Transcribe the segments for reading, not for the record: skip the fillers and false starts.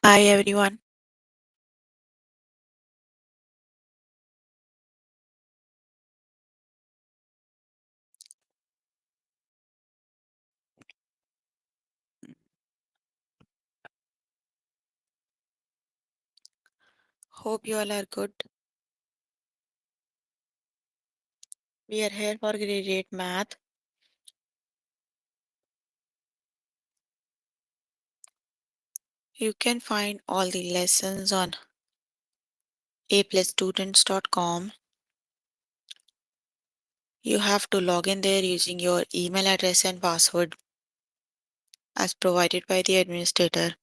Hi everyone. Hope you all are good. We are here for grade 8 math. You can find all the lessons on aplusstudents.com. You have to log in there using your email address and password as provided by the administrator.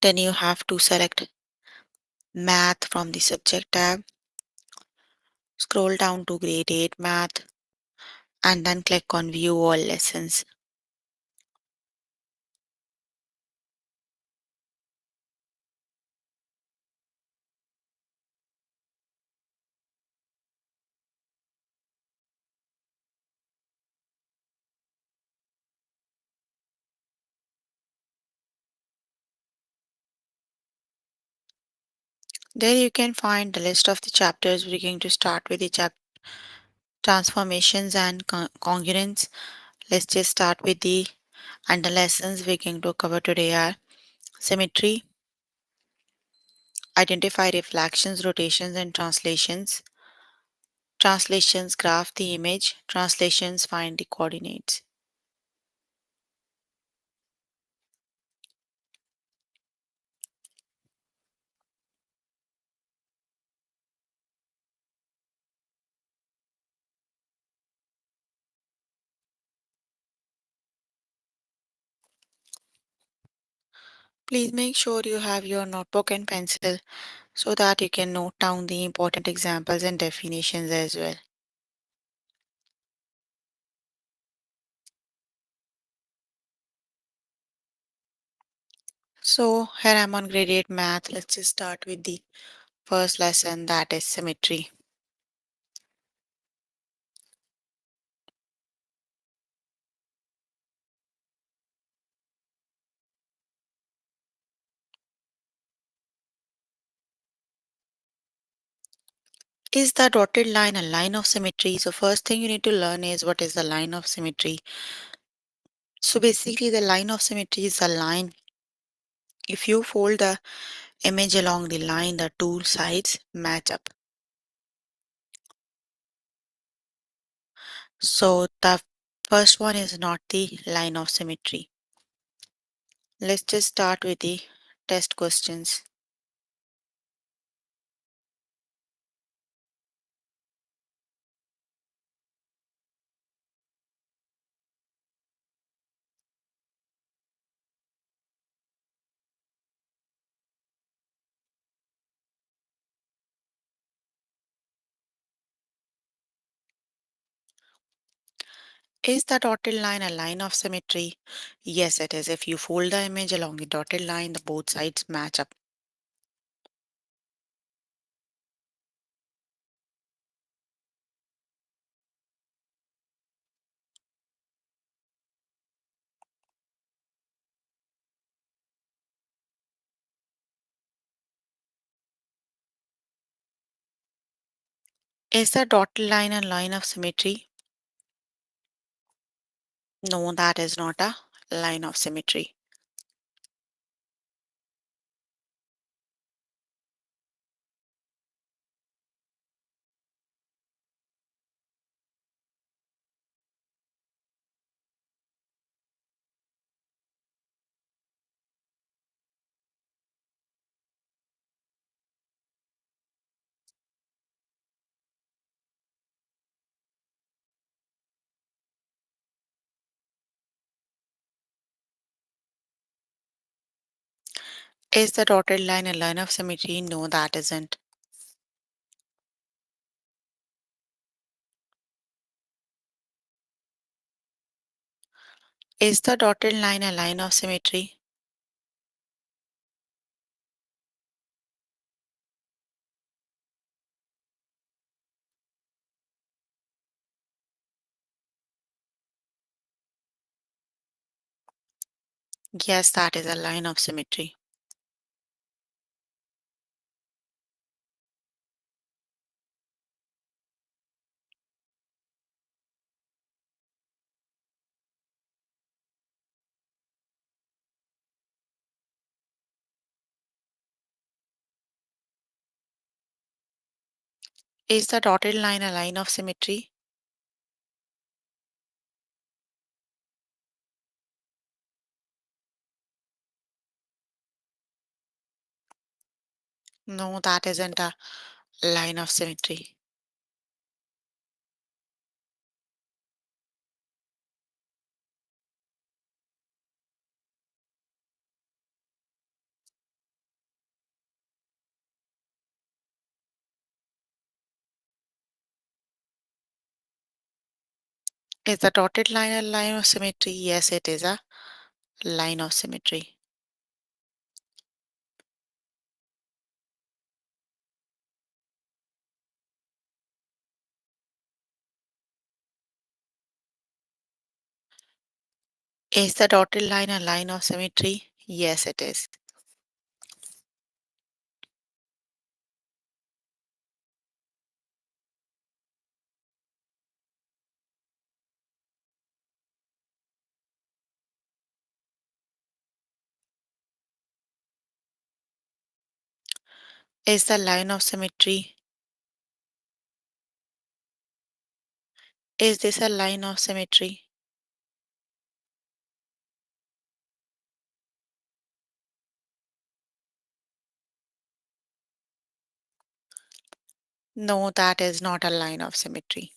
Then you have to select math from the subject tab. Scroll down to grade 8 math and then click on view all lessons. There you can find the list of the chapters. We're going to start with the transformations and congruence. Let's just start with the lessons we're going to cover today are symmetry, identify reflections, rotations, and translations. Translations graph the image, translations find the coordinates. Please make sure you have your notebook and pencil so that you can note down the important examples and definitions as well. So here I'm on grade 8 math. Let's just start with the first lesson, that is symmetry. Is the dotted line a line of symmetry? So first thing you need to learn is what is the line of symmetry. So basically the line of symmetry is a line. If you fold the image along the line, the two sides match up. So the first one is not the line of symmetry. Let's just start with the test questions. Is the dotted line a line of symmetry? Yes, it is. If you fold the image along the dotted line, the both sides match up. Is the dotted line a line of symmetry? No, that is not a line of symmetry. Is the dotted line a line of symmetry? No, that isn't. Is the dotted line a line of symmetry? Yes, that is a line of symmetry. Is the dotted line a line of symmetry? No, that isn't a line of symmetry. Is the dotted line a line of symmetry? Yes, it is a line of symmetry. Is the dotted line a line of symmetry? Yes, it is. Is the line of symmetry? Is this a line of symmetry? No, that is not a line of symmetry.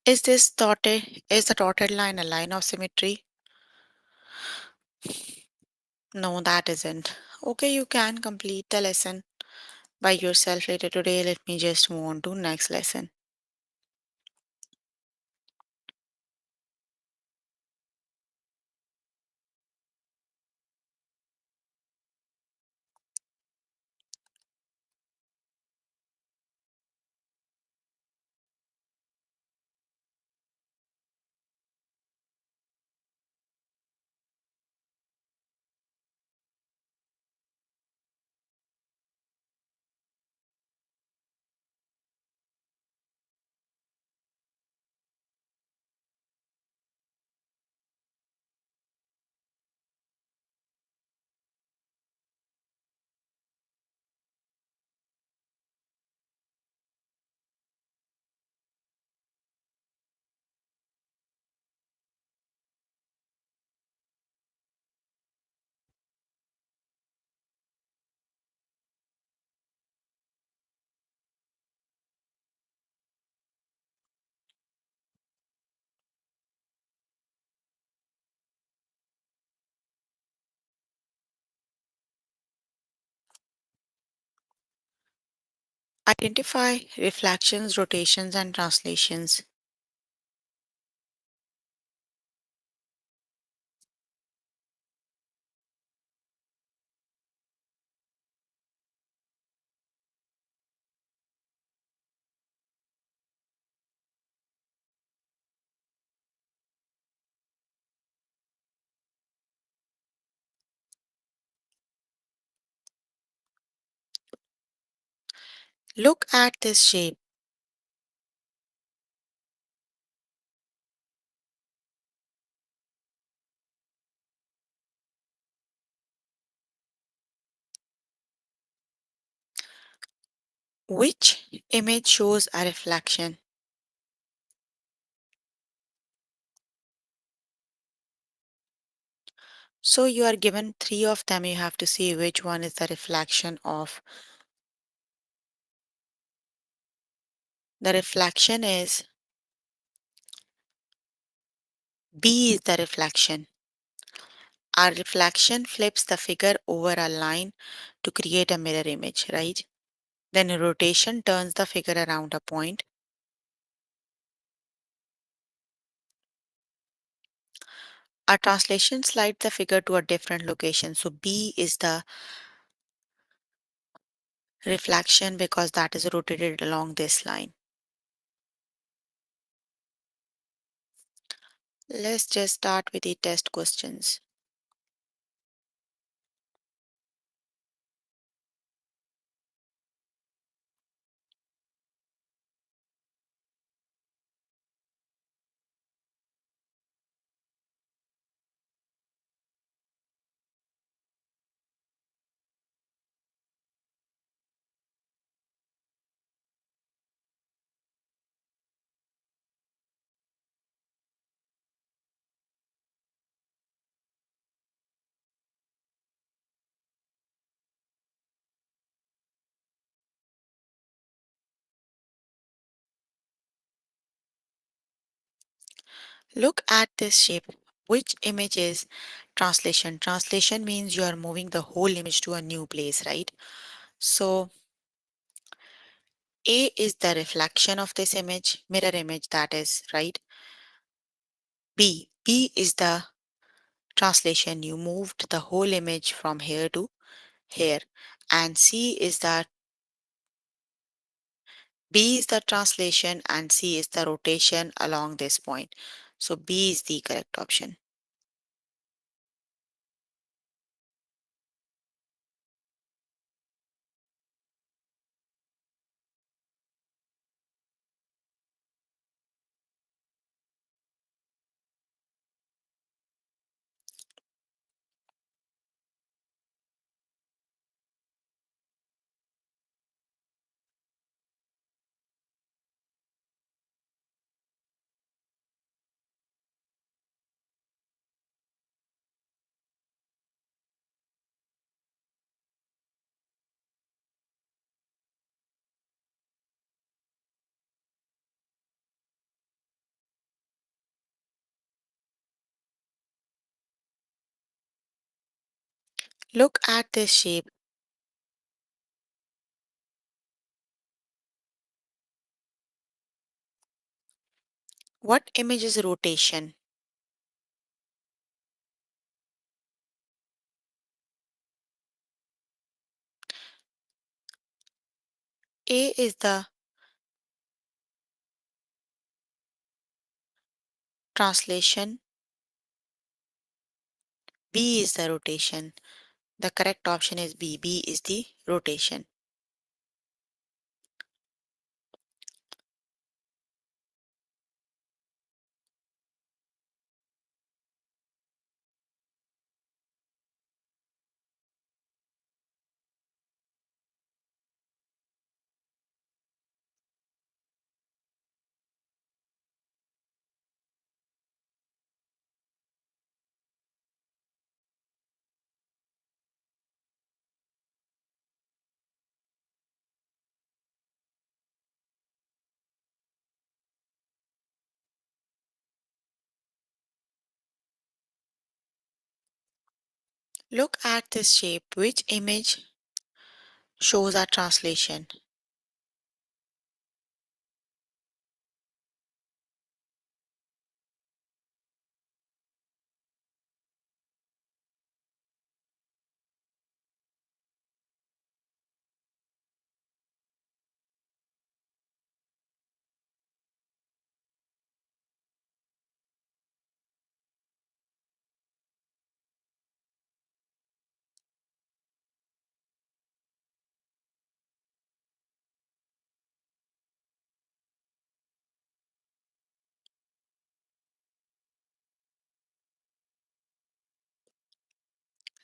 Is the dotted line a line of symmetry? No, that isn't. Okay, you can complete the lesson by yourself later today. Let me just move on to next lesson. Identify reflections, rotations, and translations. Look at this shape. Which image shows a reflection? So you are given three of them. You have to see which one is the reflection of. The reflection is B is the reflection. Our reflection flips the figure over a line to create a mirror image, right? Then rotation turns the figure around a point. Our translation slides the figure to a different location. So B is the reflection because that is rotated along this line. Let's just start with the test questions. Look at this shape. Which image is translation? Translation means you are moving the whole image to a new place, right? So A is the reflection of this image, mirror image that is, right? B is the translation. You moved the whole image from here to here. And B is the translation and C is the rotation along this point. So B is the correct option. Look at this shape. What image is rotation? A is the translation, B is the rotation. The correct option is B. B is the rotation. Look at this shape. Which image shows our translation?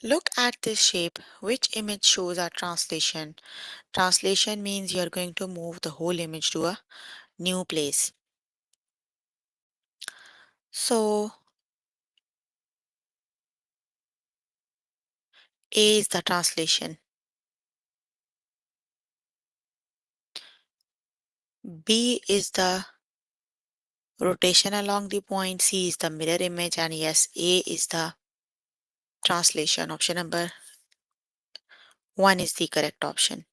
Look at this shape. Which image shows our translation? Translation means you're going to move the whole image to a new place. So A is the translation. B is the rotation along the point. C is the mirror image. And yes, A is the translation. Option number 1 is the correct option.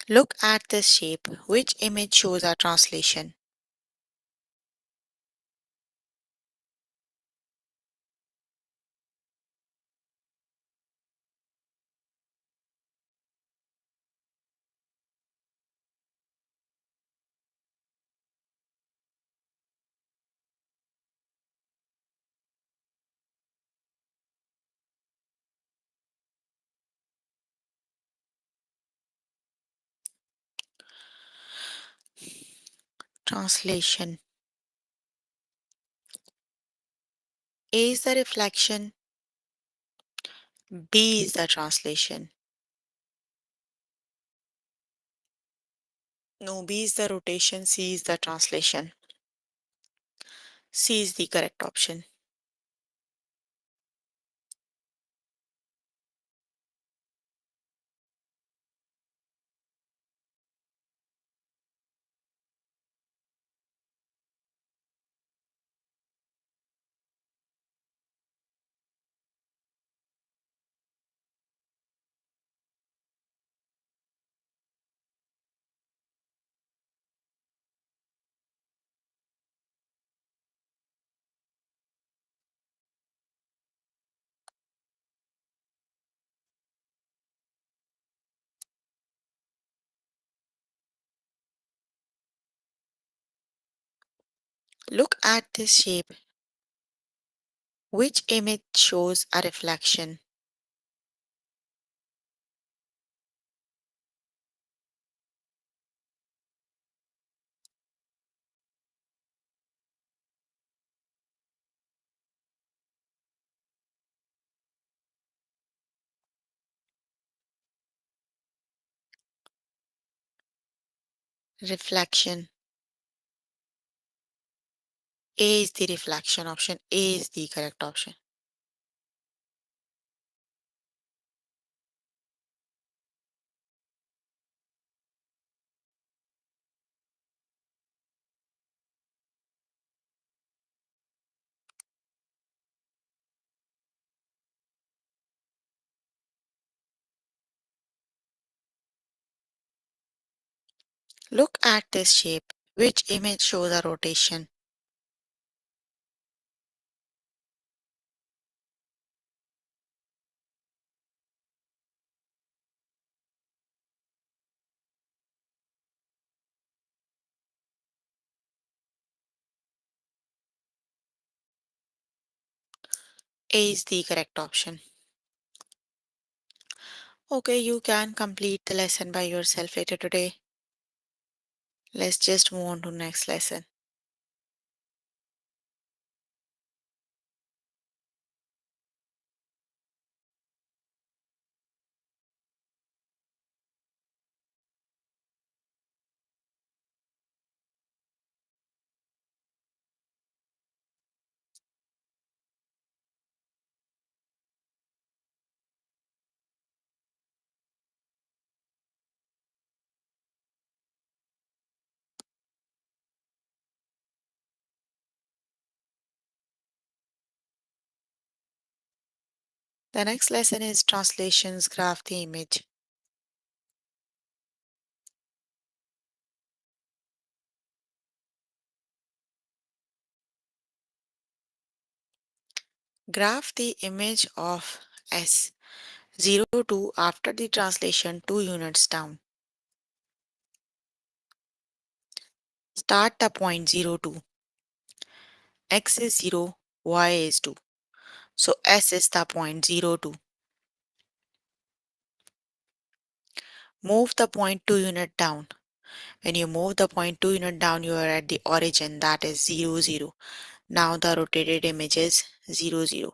Look at this shape. Which image shows a translation? Translation. A is the reflection. B is the translation. No, B is the rotation. C is the translation. C is the correct option. Look at this shape. Which image shows a reflection? Reflection. A is the reflection option. A is the correct option. Look at this shape. Which image shows a rotation? A is the correct option. Okay, you can complete the lesson by yourself later today. Let's just move on to next lesson. The next lesson is translations, graph the image. Graph the image of S 02 after the translation 2 units down. Start the point 02. X is 0, Y is 2. So S is the point 02. Move the point 2 unit down. When you move the point 2 unit down, you are at the origin, that is 0, 0. Now the rotated image is 0, 0.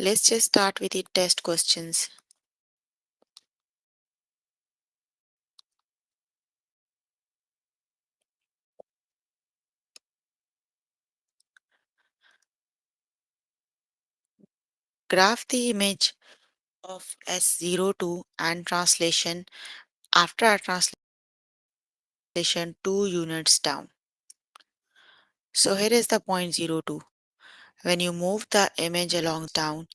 Let's just start with the test questions. Graph the image of S02 and translation after a translation 2 units down. So here is the point 02. When you move the image along down,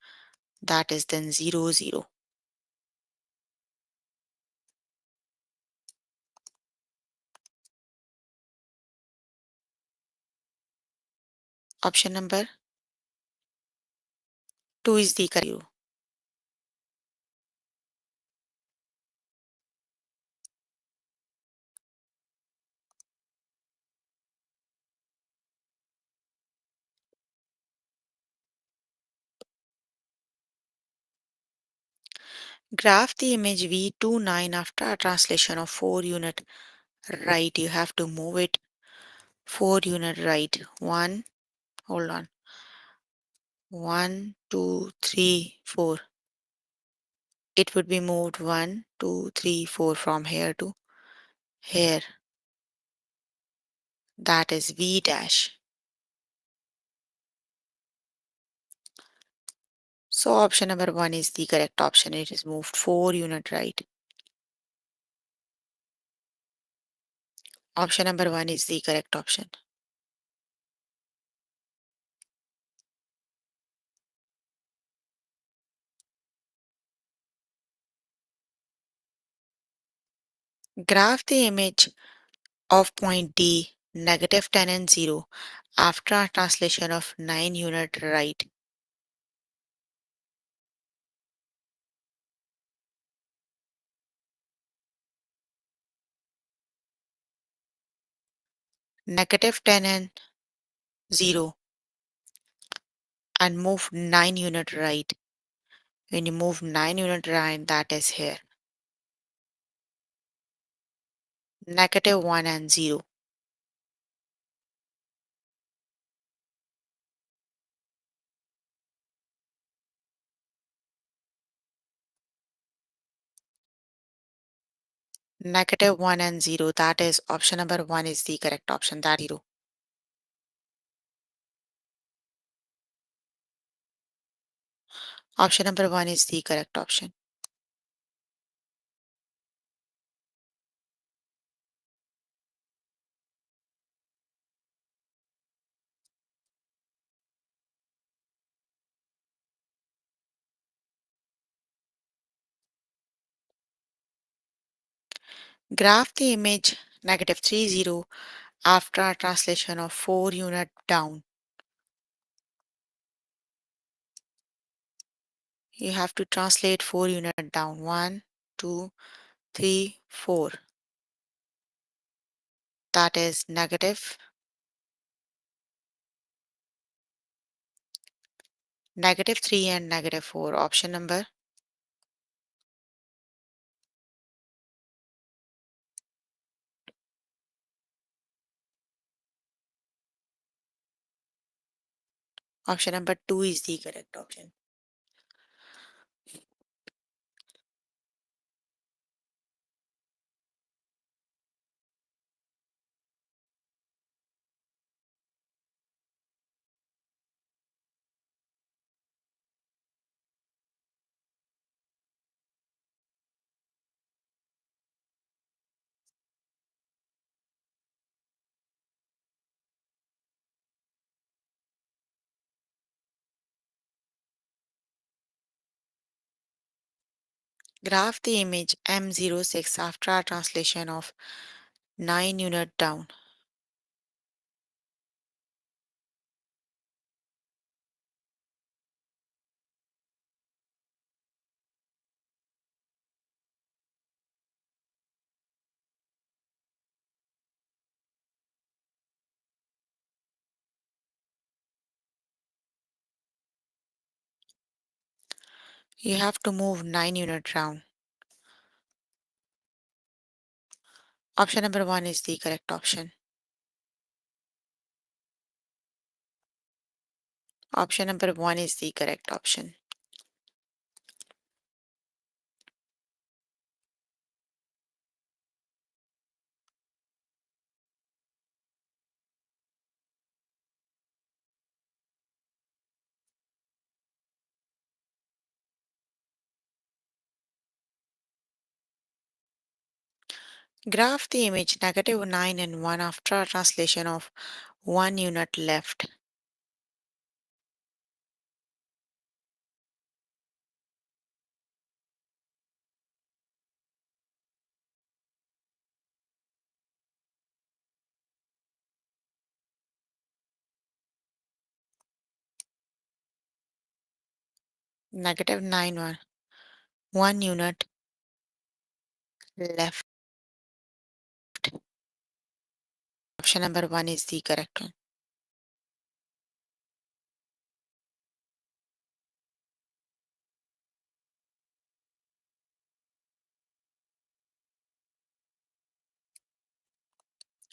that is then 0, 0. Option number 2 is the correct. Graph the image V29 after a translation of 4 unit right. You have to move it 4 unit right. One, hold on. 1, 2, 3, 4. It would be moved 1, 2, 3, 4 from here to here. That is V dash. So option number 1 is the correct option. It is moved 4 unit right. Option number 1 is the correct option. Graph the image of point D, negative 10 and 0 after a translation of 9 unit right. Negative 10 and 0 and move 9 unit right. When you move 9 unit right, that is here. Negative 1 and 0. Negative 1 and 0. That is option number 1 is the correct option. That 0. Option number 1 is the correct option. Graph the image negative 3, 0 after a translation of 4 unit down. You have to translate 4 unit down. 1, 2, 3, 4. That is negative 3 and negative 4. Option number 2 is the correct option. Graph the image M06 after a translation of 9 unit down. You have to move 9 unit round. Option number 1 is the correct option. Option number 1 is the correct option. Graph the image -9 and 1 after a translation of 1 unit left. -9 1 unit left. Option number 1 is the correct one.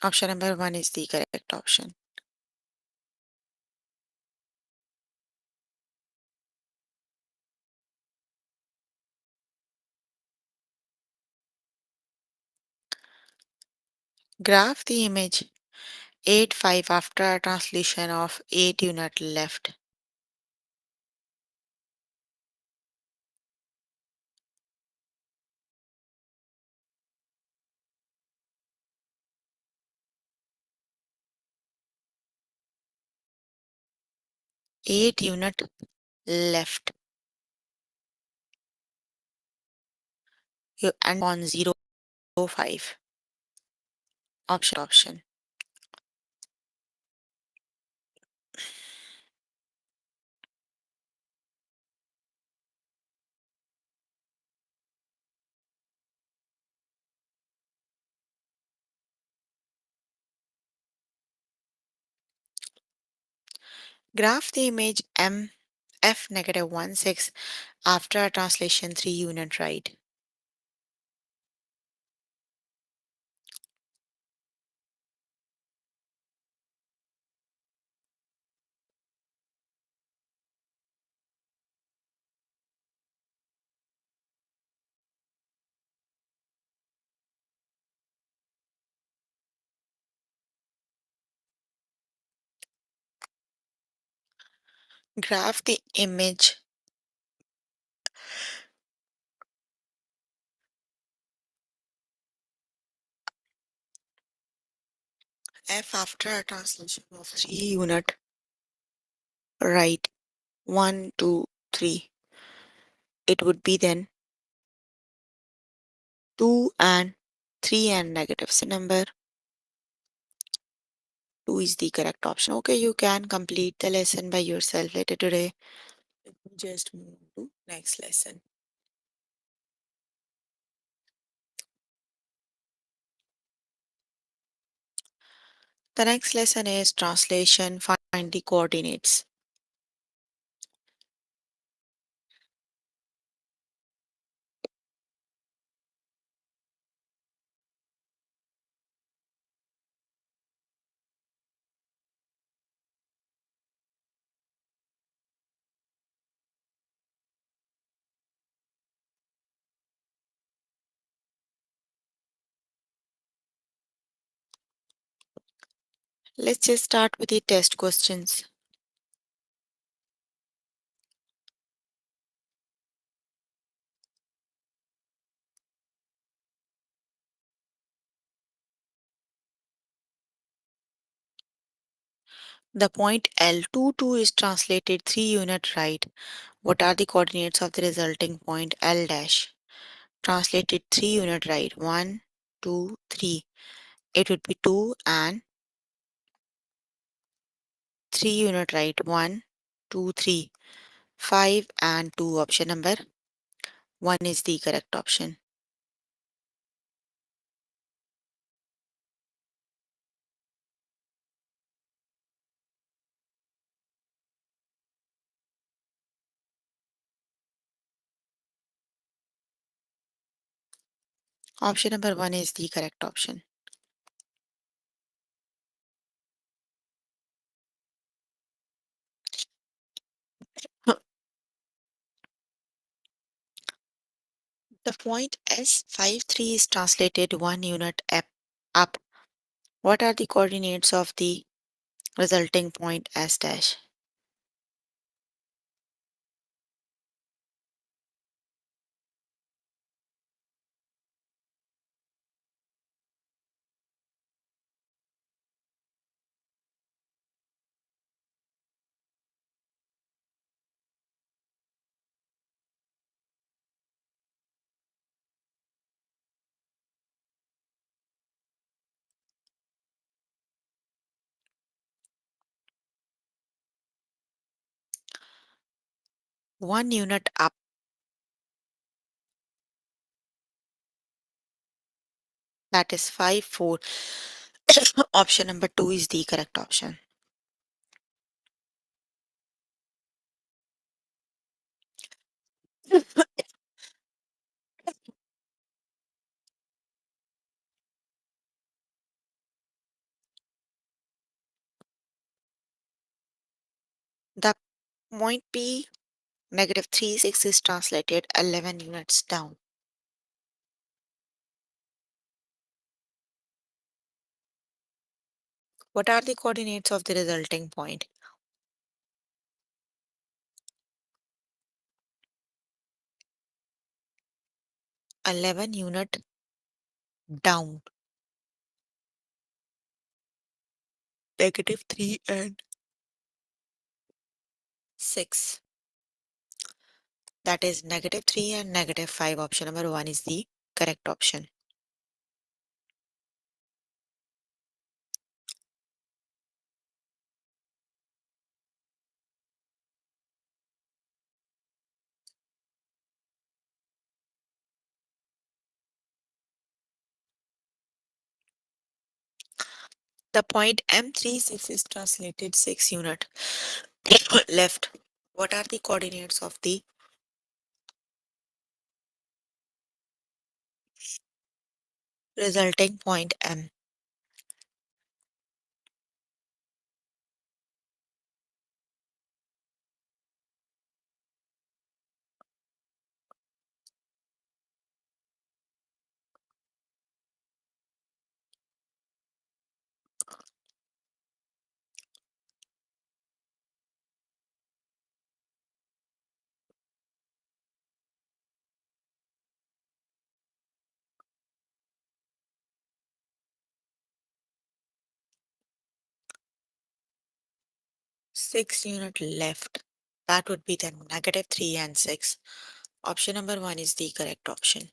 Option number 1 is the correct option. Graph the image 8 5 after a translation of 8 unit left. 8 unit left. You end on 0 5. Option. Graph the image F -1 6 after a translation 3 unit right. Graph the image F after a translation of 3 unit right. 1 2 3. It would be then 2 and 3 and negative. So number 2 is the correct option. Okay, you can complete the lesson by yourself later today. Just move to next lesson. The next lesson is translation, find the coordinates. Let's just start with the test questions. The point L22 is translated 3 unit right. What are the coordinates of the resulting point L dash? Translated 3 unit right. 1, 2, 3. It would be 2 and 3 unit right. 1, 2, 3. 5 and 2. Option number 1 is the correct option. Option number one is the correct option. The point S53 is translated 1 unit up. What are the coordinates of the resulting point S dash? One unit up. That is 5, 4. Option number two is the correct option. The point P negative 3, 6 is translated 11 units down. What are the coordinates of the resulting point? 11 unit down. Negative 3 and 6. That is negative 3 and negative 5. Option number 1 is the correct option. The point M36 is translated 6 unit left. What are the coordinates of the resulting point M? Six unit left. That would be the negative 3 and 6. Option number 1 is the correct option.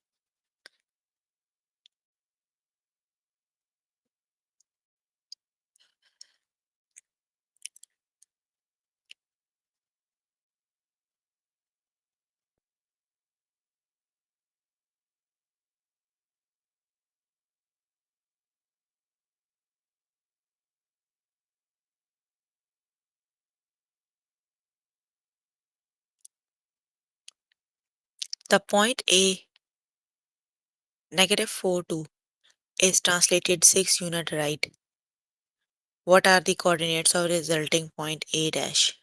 The point A negative 4, 2 is translated 6 unit right. What are the coordinates of resulting point A dash?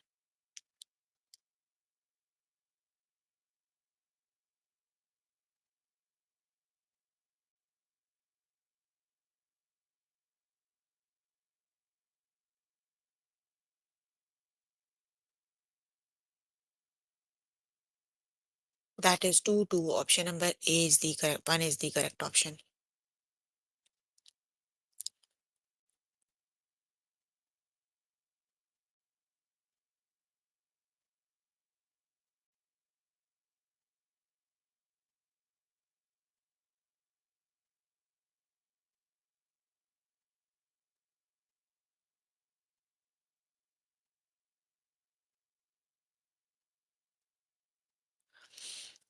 That is 2, 2. Option number A is the correct one is the correct option.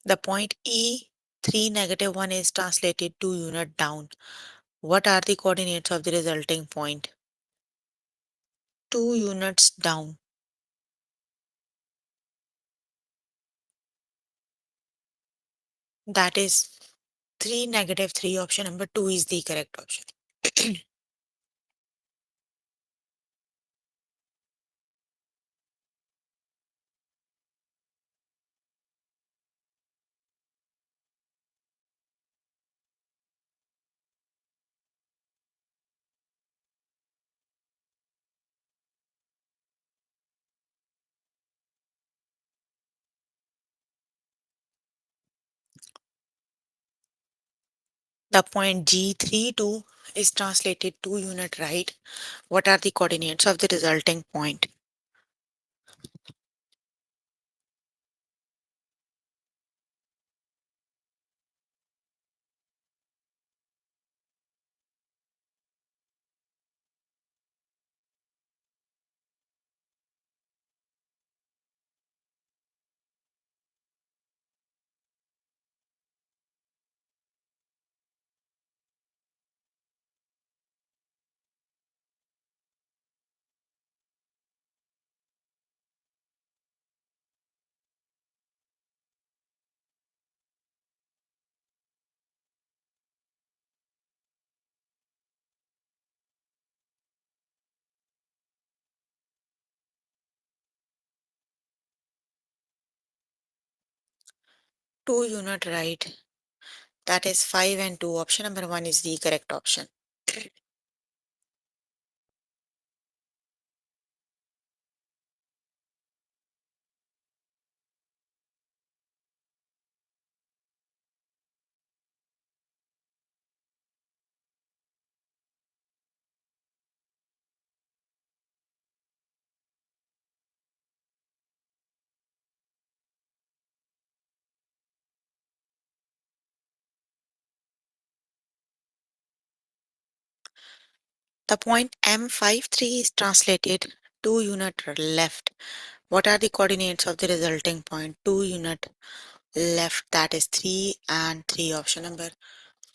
The point E 3 negative 1 is translated 2 unit down. What are the coordinates of the resulting point? 2 units down. That is 3 negative 3 option number 2 is the correct option. The point G32 is translated 2 unit right. What are the coordinates of the resulting point? Two unit right. That is 5 and 2. Option number 1 is the correct option. The point M53 is translated 2 unit left. What are the coordinates of the resulting point? 2 unit left, that is 3 and 3. Option number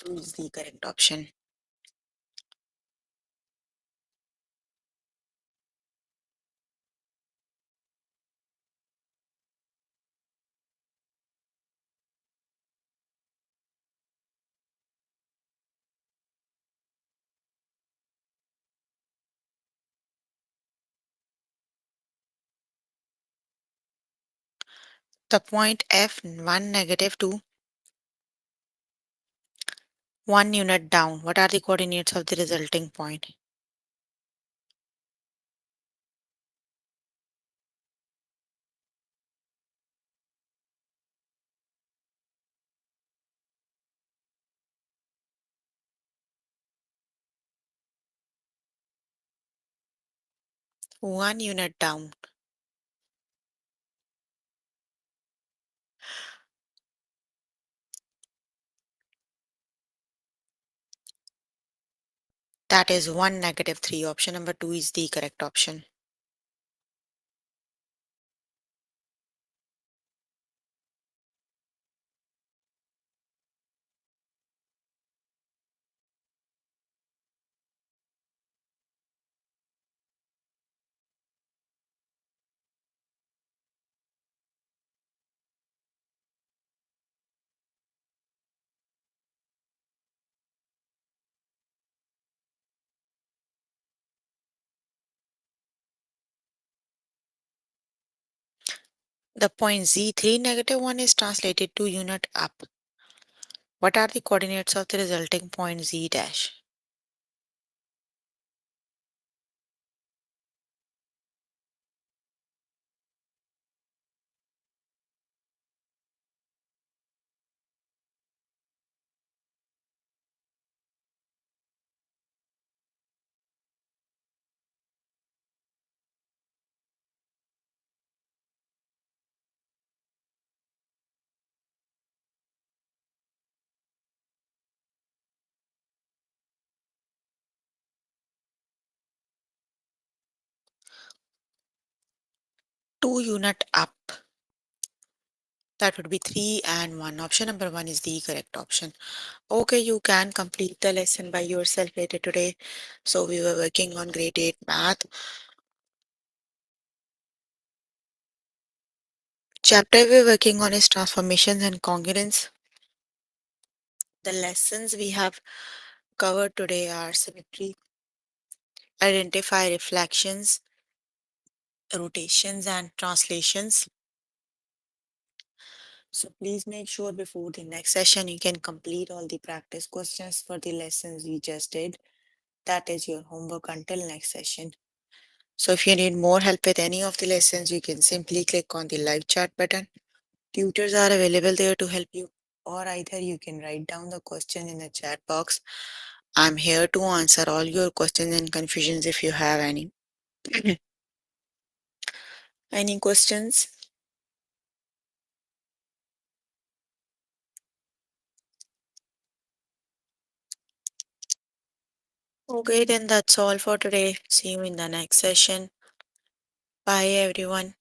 2 is the correct option. The point F1 negative 2, 1 unit down. What are the coordinates of the resulting point? 1 unit down. That is 1 negative 3. Option number 2 is the correct option. The point Z3 negative 1 is translated 2 unit up. What are the coordinates of the resulting point Z dash? 2 unit up. That would be 3 and 1. Option number 1 is the correct option. Okay, you can complete the lesson by yourself later today. So we were working on grade 8 math. Chapter we're working on is transformations and congruence. The lessons we have covered today are symmetry, identify reflections, rotations, and translations. So please make sure before the next session you can complete all the practice questions for the lessons we just did. That is your homework until next session. So if you need more help with any of the lessons, you can simply click on the live chat button. Tutors are available there to help you, or either you can write down the question in the chat box. I'm here to answer all your questions and confusions if you have any. Any questions? Okay, then that's all for today. See you in the next session. Bye, everyone.